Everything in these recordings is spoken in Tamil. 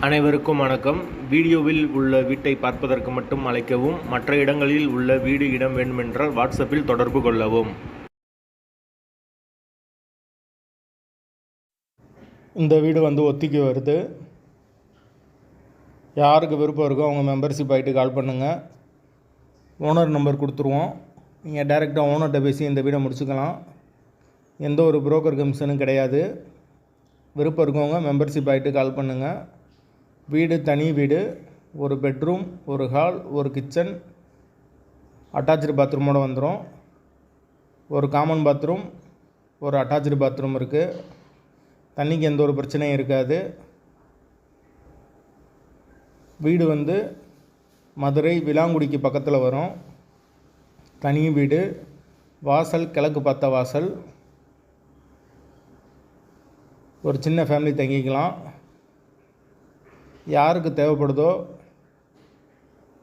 அனைவருக்கும் வணக்கம். வீடியோவில் உள்ள வீட்டை பார்ப்பதற்கு மட்டும் அழைக்கவும். மற்ற இடங்களில் உள்ள வீடு இடம் வேண்டுமென்றால் வாட்ஸ்அப்பில் தொடர்பு கொள்ளவும். இந்த வீடு ஒத்திக்கு வருது. யாருக்கு விருப்பம் இருக்கோ அவங்க மெம்பர்ஷிப் ஆகிட்டு கால் பண்ணுங்கள். ஓனர் நம்பர் கொடுத்துருவோம். நீங்கள் டைரெக்டாக ஓனர்கிட்ட பேசி இந்த வீடை முடிச்சுக்கலாம். எந்த ஒரு புரோக்கர் கமிஷனும் கிடையாது. விருப்பம் இருக்கவங்க மெம்பர்ஷிப் ஆகிட்டு கால் பண்ணுங்கள். வீடு தனி வீடு, ஒரு பெட்ரூம், ஒரு ஹால், ஒரு கிச்சன், அட்டாச்சு பாத்ரூமோடு வந்துடும். ஒரு காமன் பாத்ரூம், ஒரு அட்டாச்சு பாத்ரூம் இருக்குது. தண்ணிக்கு எந்த ஒரு பிரச்சனையும் இருக்காது. வீடு மதுரை விலாங்குடிக்கு பக்கத்தில் வரும். தனி வீடு, வாசல் கிழக்கு பார்த்த வாசல். ஒரு சின்ன ஃபேமிலி தங்கிக்கலாம். யாருக்கு தேவைப்படுதோ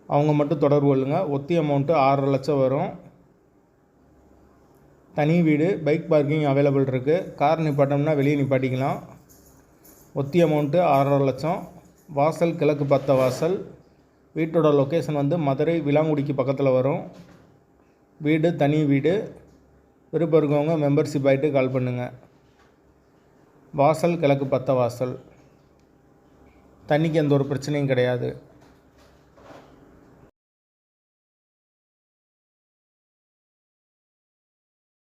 அவங்க மட்டும் தொடர்பு கொள்ளுங்கள். ஒத்தி அமௌண்ட்டு 6.5 லட்சம் வரும். தனி வீடு, பைக் பார்க்கிங் அவைலபிள் இருக்குது. கார் நிப்பாட்டோம்னா வெளியே நிப்பாட்டிக்கலாம். ஒத்தி அமௌண்ட்டு 6.5 லட்சம். வாசல் கிழக்கு பார்த்த வாசல். வீட்டோட லொக்கேஷன் மதுரை விலாங்குடிக்கு பக்கத்தில் வரும். வீடு தனி வீடு. விருப்பம் இருக்கவங்க மெம்பர்ஷிப் ஆகிட்டு கால் பண்ணுங்கள். வாசல் கிழக்கு பார்த்த வாசல். தண்ணிக்கு எந்த ஒரு பிரச்சனையும் கிடையாது.